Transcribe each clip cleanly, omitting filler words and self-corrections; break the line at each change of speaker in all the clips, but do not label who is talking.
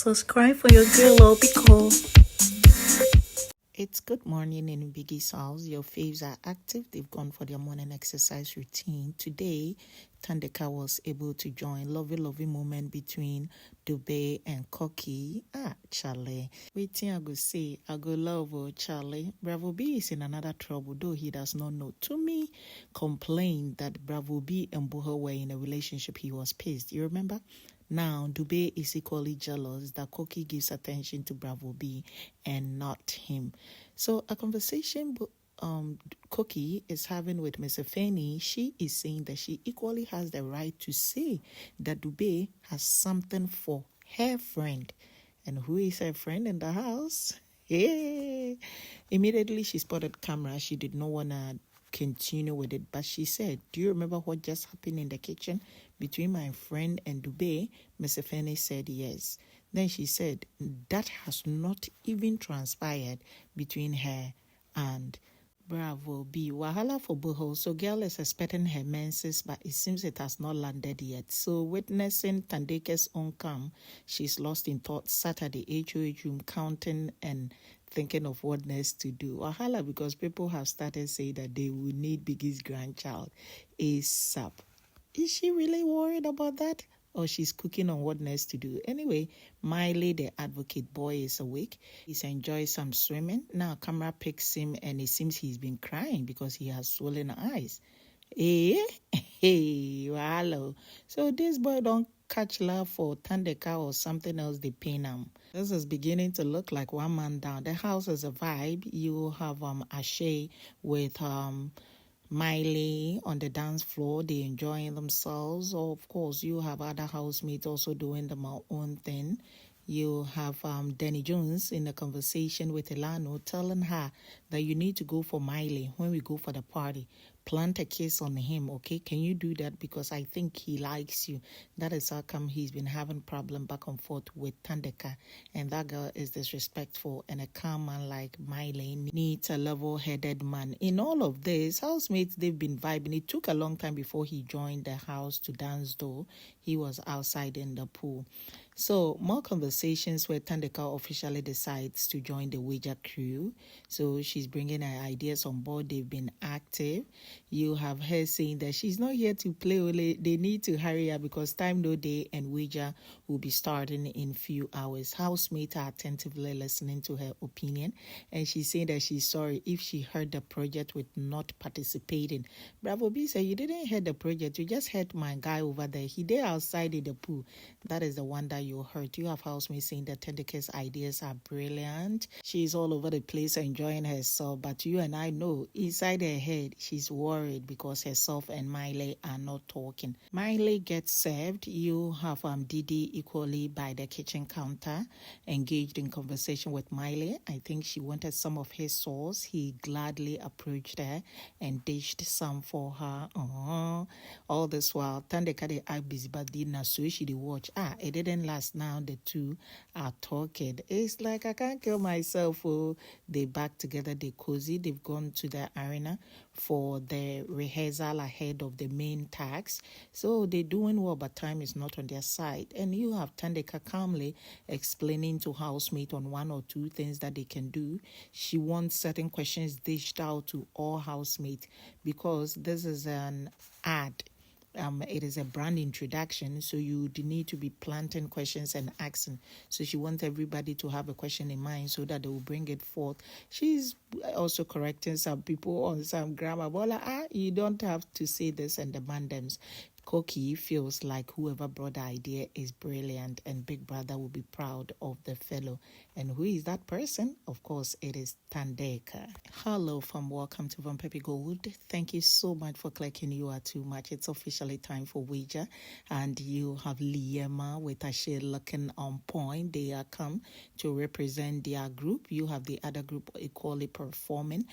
Subscribe for your girl Obico.
It's good morning in Biggie's house. Your faves are active. They've gone for their morning exercise routine. Today, Thandeka was able to join. Lovely moment between Dube and Koki. Charlie. Waiting, I go say, I go love Charlie. Bravo B is in another trouble, though he does not know. To me, complained that Bravo B and Buhle were in a relationship. He was pissed. You remember? Now, Dube is equally jealous that Koki gives attention to Bravo B and not him. So a conversation Koki is having with Mr. Fanny, she is saying that she equally has the right to say that Dube has something for her friend. And who is her friend in the house? Hey! Immediately she spotted camera. She did not want to continue with it, but she said, do you remember what just happened in the kitchen between my friend and Dube? Mr. Fanny said yes. Then she said that has not even transpired between her and Bravo B. Wahala for Buhle. So girl is expecting her menses, but it seems it has not landed yet. So witnessing Thandeka's own calm, she's lost in thought, sat at the HOH room counting and thinking of what next to do. Wahala because people have started saying that they will need Biggie's grandchild ASAP. Is she really worried about that? Or she's cooking on what next to do. Anyway, Miley, the advocate boy, is awake. He's enjoying some swimming. Now, camera picks him and it seems he's been crying because he has swollen eyes. Hey, hello. So this boy don't catch love for Thandeka or something else they pain him. This is beginning to look like one man down. The house is a vibe. You have Ashay with Miley on the dance floor, they enjoying themselves. Or of course, you have other housemates also doing their own thing. You have Danny Jones in a conversation with Elano telling her that you need to go for Miley when we go for the party. Plant a kiss on him, okay? Can you do that? Because I think he likes you. That is how come he's been having problem back and forth with Thandeka. And that girl is disrespectful, and a calm man like Miley needs a level-headed man. In all of this, housemates, they've been vibing. It took a long time before he joined the house to dance, though. He was outside in the pool. So, more conversations where Thandeka officially decides to join the wager crew. So, she's bringing her ideas on board. They've been active. You have her saying that she's not here to play. They need to hurry up because time no day and wager will be starting in few hours. Housemates are attentively listening to her opinion. And she's saying that she's sorry if she heard the project with not participating. Bravo B said, you didn't hear the project. You just heard my guy over there. He did outside in the pool. That is the one that you heard. You have housemates saying that Thandeka's ideas are brilliant. She's all over the place enjoying herself. But you and I know inside her head, she's worried because herself and Miley are not talking. Miley gets served. You have Didi equally by the kitchen counter, engaged in conversation with Miley. I think she wanted some of his sauce. He gladly approached her and dished some for her. All this while, Thandeka they act busy, but didn't so she did watch. It didn't last. Now the two are talking. It's like I can't kill myself. Oh, they back together. They cozy. They've gone to the arena for the rehearsal ahead of the main task. So they're doing well, but time is not on their side. And you have Thandeka calmly explaining to housemate on one or two things that they can do. She wants certain questions dished out to all housemates because this is an ad. It is a brand introduction, so you need to be planting questions and asking. So she wants everybody to have a question in mind so that they will bring it forth. She's also correcting some people on some grammar. But you don't have to say this and demand them. Koki feels like whoever brought the idea is brilliant and Big Brother will be proud of the fellow. And who is that person? Of course, it is Thandeka. Hello, fam. Welcome to VanperpyGold. Thank you so much for clicking. You are too much. It's officially time for wager. And you have Liema with Ashay looking on point. They are come to represent their group. You have the other group equally performing.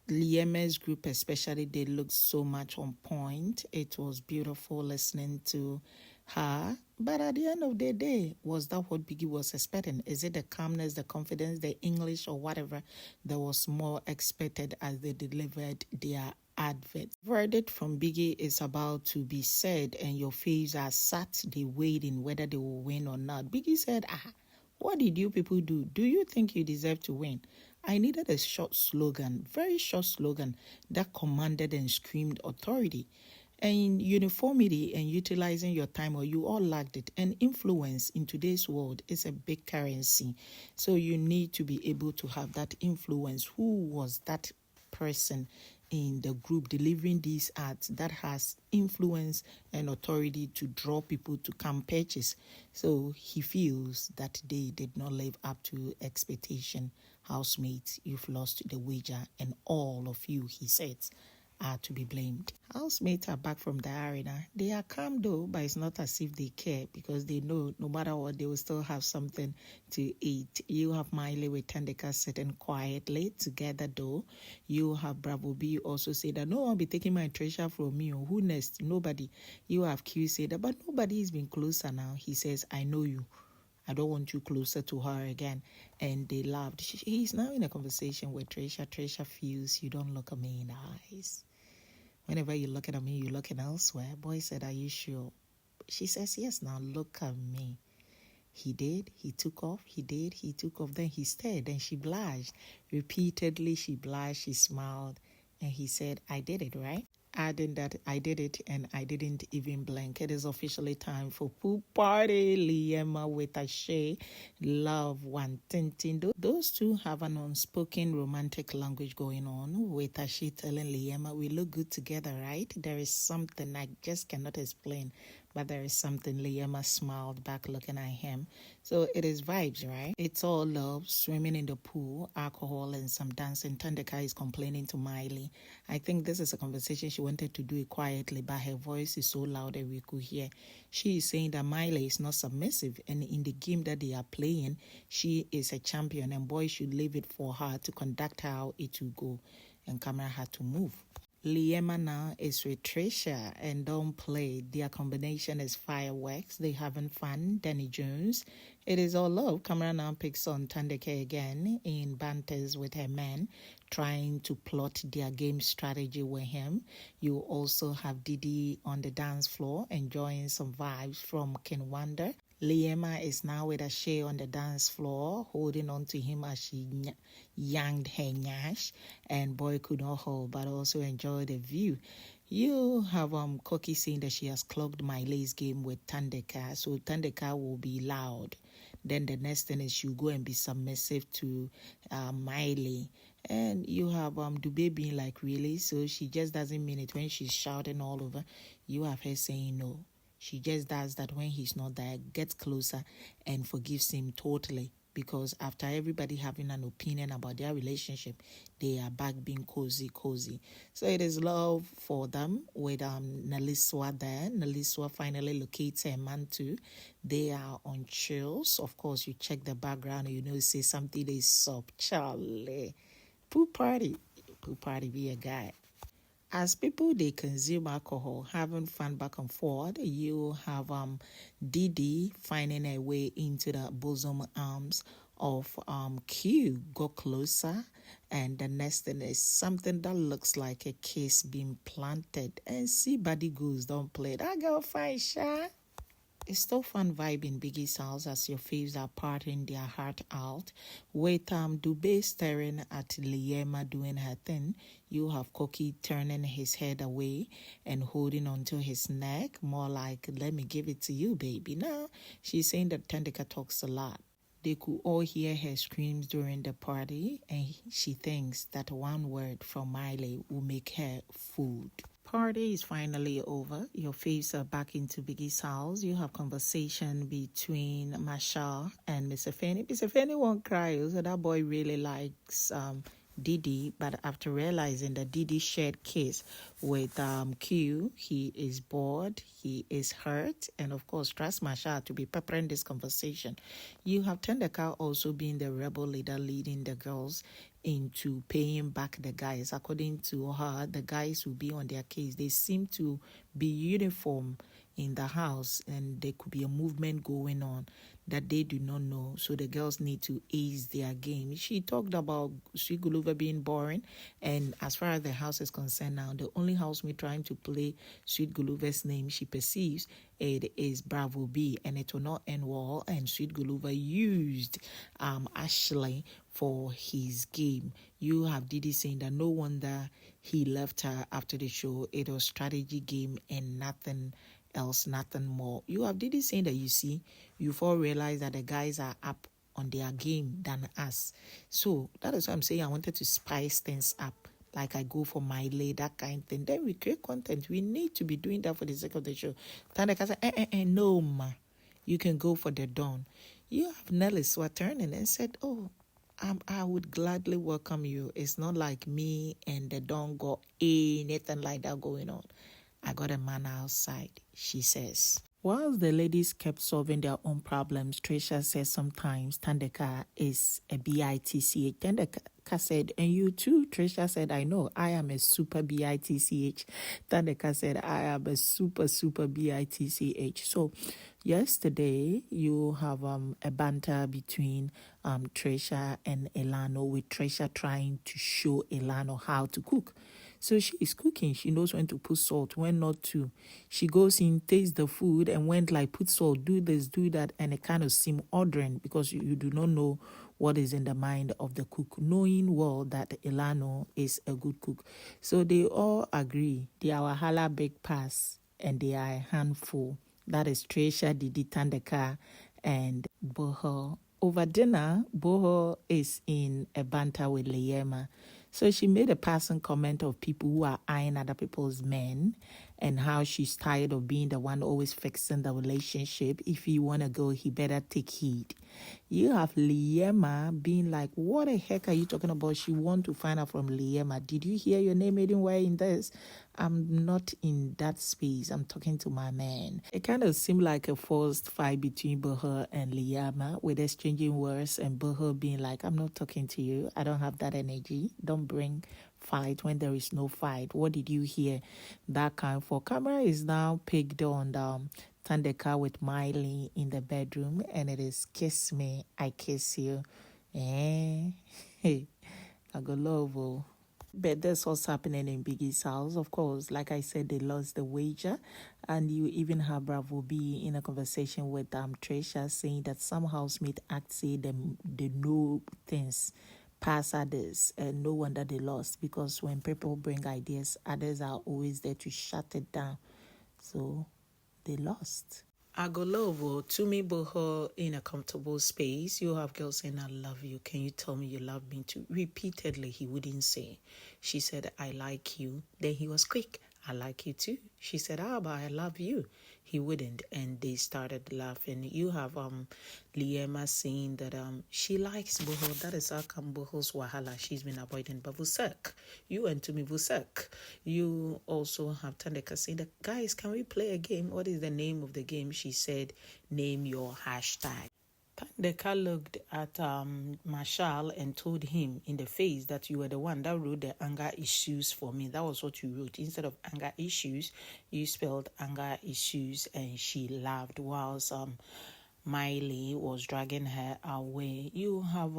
Liema's group especially, they looked so much on point. It was beautiful listening to her. But at the end of the day, was that what Biggie was expecting? Is it the calmness, the confidence, the English or whatever that was more expected as they delivered their advert. Verdict from Biggie is about to be said, and your faves are sat they waiting whether they will win or not. Biggie said, what did you people do? Do you think you deserve to win? I needed a short slogan, very short slogan that commanded and screamed authority. And uniformity and utilizing your time, or you all lacked it. And influence in today's world is a big currency. So you need to be able to have that influence. Who was that person in the group delivering these ads that has influence and authority to draw people to come purchase? So he feels that they did not live up to expectation. Housemates, you've lost the wager, and all of you, he says, are to be blamed. Housemates are back from the arena. They are calm though, but it's not as if they care, because they know no matter what, they will still have something to eat. You have Miley with Tandeka sitting quietly together though. You have Bravo B also say that no one will be taking my treasure from me. Who next? Nobody. You have Q say that, but nobody has been closer now. He says, I know you. I don't want you closer to her again. And they laughed. He's now in a conversation with Trisha. Trisha feels you don't look at me in the eyes. Whenever you're looking at me, you're looking elsewhere. Boy said, are you sure? She says, yes, now look at me. He did. He took off. He did. He took off. Then he stared. Then she blushed. Repeatedly, she blushed. She smiled. And he said, I did it, right? Adding that I did it and I didn't even blink. It is officially time for pool party. Liema with Ashe, love one tintin. Those two have an unspoken romantic language going on, with Ashe telling Liema, we look good together, right? There is something I just cannot explain, but there is something. Liema smiled back looking at him. So it is vibes, right? It's all love, swimming in the pool, alcohol, and some dancing. Thandeka is complaining to Miley. I think this is a conversation she wanted to do it quietly, but her voice is so loud that we could hear. She is saying that Miley is not submissive, and in the game that they are playing, she is a champion, and boys should leave it for her to conduct how it will go, and camera had to move. Liema now is with Trisha and don't play. Their combination is fireworks. They having fun. Danny Jones. It is all love. Camera now picks on Thandeka again in banters with her man, trying to plot their game strategy with him. You also have Didi on the dance floor enjoying some vibes from Ken Wonder. Liema is now with Ashe on the dance floor, holding on to him as she yanked her nyash, and boy could not hold but also enjoy the view. You have Koki saying that she has clogged Miley's game with Thandeka, so Thandeka will be loud. Then the next thing is she'll go and be submissive to Miley. And you have Dube being like, really? So she just doesn't mean it when she's shouting all over. You have her saying no. She just does that when he's not there, gets closer and forgives him totally. Because after everybody having an opinion about their relationship, they are back being cozy. So it is love for them with Neliswa there. Neliswa finally locates her man too. They are on chills. Of course, you check the background and you know, say something is up. Charlie. Pool party be a guy. As people, they consume alcohol, having fun back and forth. You have Didi finding her way into the bosom arms of Q, go closer, and the next thing is something that looks like a kiss being planted. And see, body goes, don't play. That girl fine, Sha. It's still fun vibe in Biggie's house as your faves are partying their heart out. With Dube staring at Liema doing her thing. You have Koki turning his head away and holding onto his neck. More like, let me give it to you, baby. Now, she's saying that Thandeka talks a lot. They could all hear her screams during the party, and she thinks that one word from Miley will make her food. Party is finally over. Your faves are back into Biggie's house. You have conversation between Masha and Mr. Fanny. Mr. Fanny won't cry, so that boy really likes Didi, but after realizing that Didi shared kiss with Q, he is bored, he is hurt, and of course trust Masha to be peppering this conversation. You have Thandeka also being the rebel leader, leading the girls into paying back the guys. According to her, the guys will be on their case. They seem to be uniform in the house, and there could be a movement going on. that they do not know. So the girls need to ace their game. She talked about Sweet Guluva being boring. And as far as the house is concerned now, the only housemate trying to play Sweet Guluva's name she perceives it is Bravo B, and it will not end well. And Sweet Guluva used Ashley for his game. You have Didi saying that no wonder he left her after the show. It was strategy game and nothing else, nothing more. You have Didi saying that, you see, you've all realized that the guys are up on their game than us. So that is why I'm saying I wanted to spice things up. Like I go for Miley, that kind of thing. Then we create content. We need to be doing that for the sake of the show. Thandeka said, no, ma. You can go for the dawn. You have Neliswa turning and said, oh, I would gladly welcome you. It's not like me and the dawn got anything like that going on. I got a man outside, she says. Whilst the ladies kept solving their own problems, Trisha said sometimes Thandeka is a bitch. Thandeka said, and you too? Trisha said, I know, I am a super bitch. Thandeka said, I am a super bitch. So yesterday, you have a banter between Trisha and Elano, with Trisha trying to show Elano how to cook. So she is cooking. She knows when to put salt, when not to. She goes in, tastes the food, and went like, put salt, do this, do that, and it kind of seemed ordering because you do not know what is in the mind of the cook, knowing well that Elano is a good cook. So they all agree. They are Wahala big pass, and they are a handful. That is Trisha, Didi, Thandeka, and Buhle. Over dinner, Buhle is in a banter with Liema. So she made a passing comment of people who are eyeing other people's men and how she's tired of being the one always fixing the relationship. If he want to go, he better take heed. You have Liema being like, what the heck are you talking about? She want to find out from Liema. Did you hear your name anywhere in this? I'm not in that space. I'm talking to my man. It kind of seemed like a forced fight between Buhle and Liema, with exchanging words and Buhle being like, I'm not talking to you. I don't have that energy. Don't bring fight when there is no fight. What did you hear? That kind for camera is now picked on Thandeka with Miley in the bedroom, and it is kiss me, I kiss you. Hey, I go love you. But that's what's happening in Biggie's house. Of course, like I said, they lost the wager. And you even have Bravo B in a conversation with Trisha saying that some housemate act say they know things past others, and no wonder they lost, because when people bring ideas, others are always there to shut it down. So they lost. Agolovo, to me, Buhle in a comfortable space. You have girls saying, I love you. Can you tell me you love me too? Repeatedly, he wouldn't say. She said, I like you. Then he was quick. I like you too. She said, but I love you. He wouldn't. And they started laughing. You have Liema saying that she likes Buhle. That is how come Buhle's wahala she's been avoiding. But Vusek, you and to me Vusek. You also have Thandeka saying that, guys, can we play a game? What is the name of the game? She said, name your hashtag. Thandeka looked at Marshall and told him in the face that you were the one that wrote the anger issues for me. That was what you wrote. Instead of anger issues, you spelled anger issues, and she laughed whilst Miley was dragging her away. You have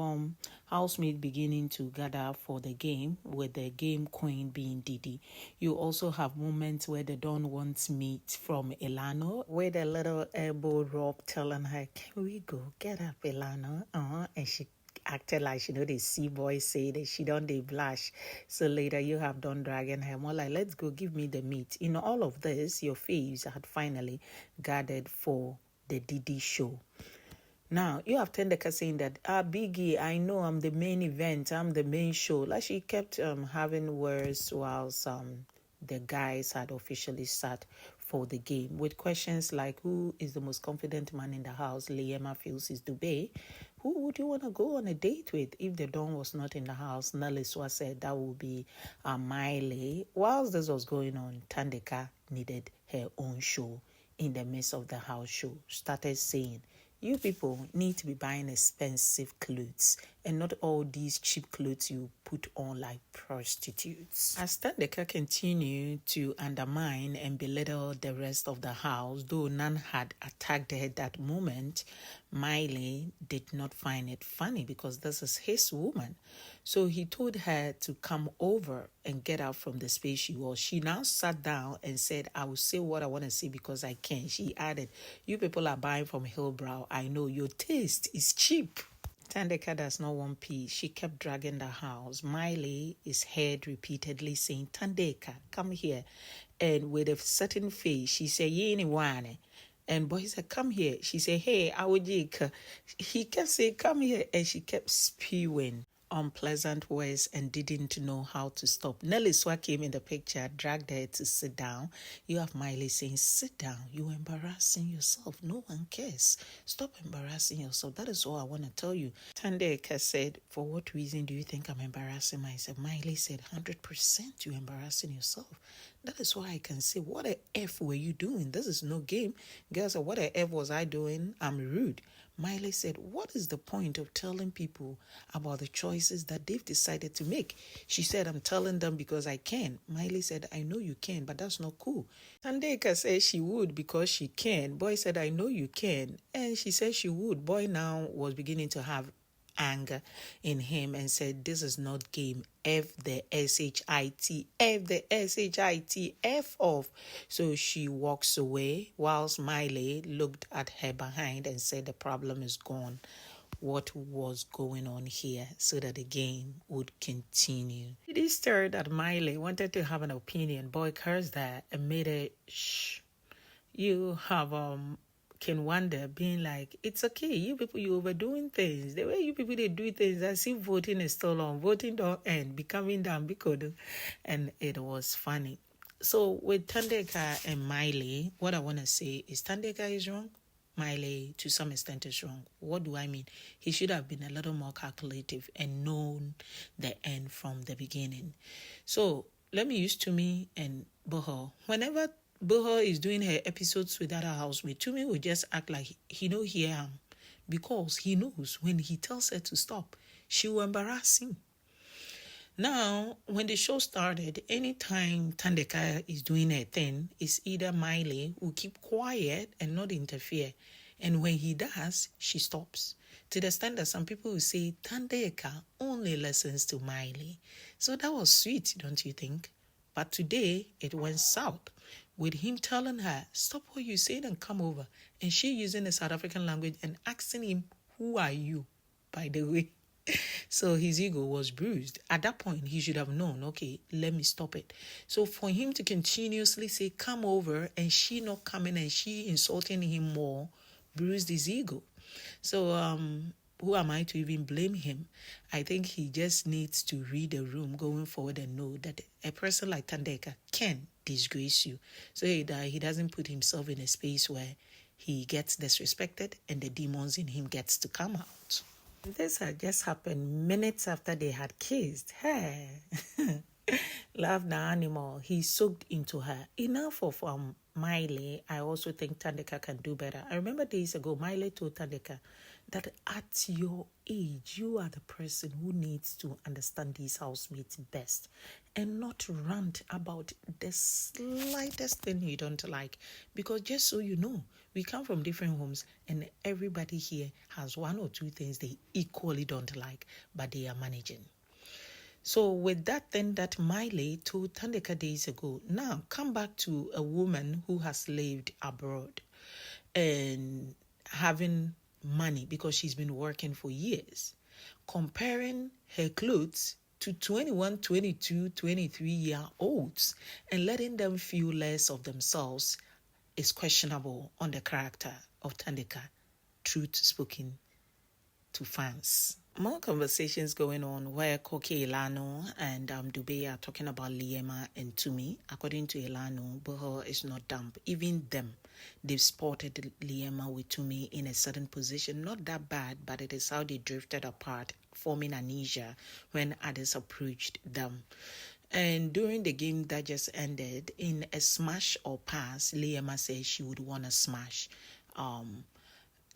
housemate beginning to gather for the game, with the game queen being Didi. You also have moments where the Don wants meat from Elano, with a little elbow rub telling her, can we go? Get up, Elano. And she acted like she know the sea boy say that she don't they blush. So later you have Don dragging her more like, let's go, give me the meat. In all of this, your faves had finally gathered for the Didi show. Now, you have Thandeka saying that, Biggie, I know I'm the main event, I'm the main show. Like she kept having words whilst the guys had officially sat for the game, with questions like, who is the most confident man in the house? Liema feels is Dubé. Who would you want to go on a date with if the Don was not in the house? Neliswa said that would be Miley. Whilst this was going on, Thandeka needed her own show in the midst of the house show. Started saying, you people need to be buying expensive clothes and not all these cheap clothes you put on like prostitutes. As Thandeka continued to undermine and belittle the rest of the house, though none had attacked her at that moment, Miley did not find it funny because this is his woman. So he told her to come over and get out from the space she was. She now sat down and said, I will say what I want to say because I can. She added, you people are buying from Hillbrow. I know your taste is cheap. Thandeka does not want peace. She kept dragging the house. Miley is heard repeatedly saying, Thandeka, come here. And with a certain face, she said, Yini wane. And boy said, come here. She said, hey, I would. He kept saying, come here. And she kept spewing unpleasant words and didn't know how to stop. Neliswa came in the picture, dragged her to sit down. You have Miley saying, sit down. You're embarrassing yourself. No one cares. Stop embarrassing yourself. That is all I want to tell you. Thandeka said, for what reason do you think I'm embarrassing myself? Miley said, 100% you're embarrassing yourself. That is why I can say, what the F were you doing? This is no game. Girl said, what the F was I doing? I'm rude. Miley said, what is the point of telling people about the choices that they've decided to make? She said, I'm telling them because I can. Miley said, I know you can, but that's not cool. Thandeka said she would because she can. Boy said, I know you can. And she said she would. Boy now was beginning to have anger in him and said, this is not game. F the S-H-I-T, F the S-H-I-T, F off. So she walks away whilst Miley looked at her behind and said the problem is gone. What was going on here so that the game would continue. It is stirred that Miley wanted to have an opinion. Boy cursed that and made a shh. You have can wonder, being like, it's okay, you people, you overdoing things. The way you people, they do things, as if voting is still on. Voting don't end, becoming down, because, and it was funny. So with Thandeka and Miley, what I want to say is Thandeka is wrong. Miley, to some extent, is wrong. What do I mean? He should have been a little more calculative and known the end from the beginning. So let me use Tumi and Buhle. Whenever Buhle is doing her episodes with other housemate, Tumi will just act like he know he am, because he knows when he tells her to stop, she will embarrass him. Now, when the show started, anytime Thandeka is doing her thing, it's either Miley who keep quiet and not interfere. And when he does, she stops. To the extent that some people will say Thandeka only listens to Miley. So that was sweet, don't you think? But today, it went south with him telling her, stop what you said and come over. And she using the South African language and asking him, who are you, by the way? So his ego was bruised. At that point, he should have known, okay, let me stop it. So for him to continuously say, come over, and she not coming and she insulting him more, bruised his ego. So who am I to even blame him? I think he just needs to read the room going forward and know that a person like Thandeka can disgrace you. So that he doesn't put himself in a space where he gets disrespected and the demons in him gets to come out. This had just happened minutes after they had kissed. Hey, love the animal. He soaked into her. Enough of Miley. I also think Thandeka can do better. I remember days ago, Miley told Thandeka that at your age, you are the person who needs to understand these housemates best and not rant about the slightest thing you don't like. Because just so you know, we come from different homes and everybody here has one or two things they equally don't like, but they are managing. So with that thing that Miley told Thandeka days ago, now come back to a woman who has lived abroad and having money because she's been working for years, comparing her clothes to 21, 22, 23-year-olds and letting them feel less of themselves is questionable on the character of Thandeka, truth spoken to fans. More conversations going on where Koke Elano and Dube are talking about Liema and Tumi. According to Elano, Buhle is not dumb. Even them, they've spotted Liema with Tumi in a certain position. Not that bad, but it is how they drifted apart, forming amnesia when others approached them. And during the game that just ended, in a smash or pass, Liema said she would want to smash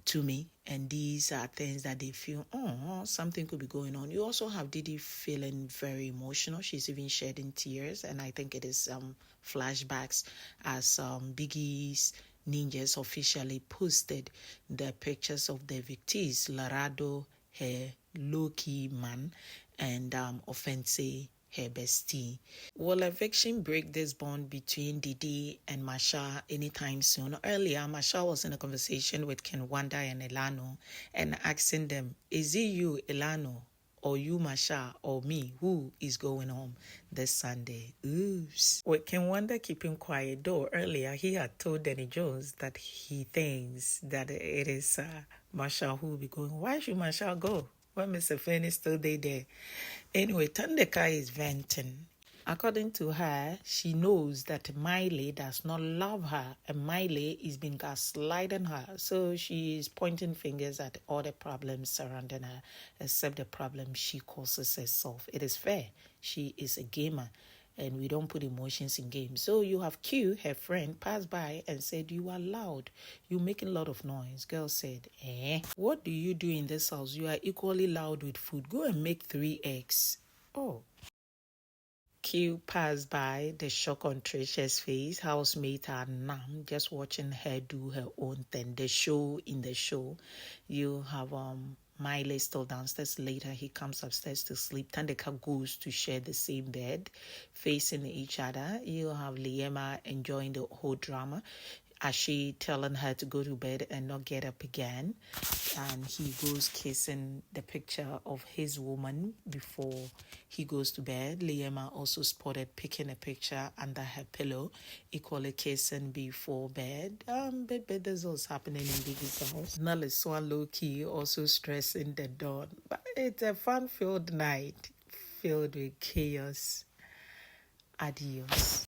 to me, and these are things that they feel, oh, something could be going on. You also have Didi feeling very emotional. She's even shedding tears, and I think it is flashbacks as Biggie's Ninjas officially posted the pictures of the victims, Larado, her low-key man, and Offense, her bestie. Will eviction break this bond between Didi and Masha anytime soon? Earlier, Masha was in a conversation with Kenwanda and Elano and asking them, is it you, Elano, or you, Masha, or me, who is going home this Sunday? Oops. With Kenwanda keeping quiet, though earlier he had told Danny Jones that he thinks that it is Masha who will be going. Why should Masha go when Mr. Finn is still there? Anyway, Thandeka is venting. According to her, she knows that Miley does not love her and Miley is being gaslighting her. So she is pointing fingers at all the problems surrounding her, except the problem she causes herself. It is fair. She is a gamer and we don't put emotions in games. So you have Q, her friend, passed by and said, you are loud. You're making a lot of noise. Girl said, what do you do in this house? You are equally loud with food. Go and make 3 eggs. Oh. Q passed by, the shock on Trisha's face. Housemate are numb, just watching her do her own thing. The show in the show. You have Miley still downstairs. Later, he comes upstairs to sleep. Thandeka goes to share the same bed, facing each other. You have Liema enjoying the whole drama. Ashi telling her to go to bed and not get up again. And he goes kissing the picture of his woman before he goes to bed. Liema also spotted picking a picture under her pillow, equally kissing before bed. But this was happening in Biggie's house. Neliswa low-key also stressing the dawn. But it's a fun-filled night filled with chaos. Adios.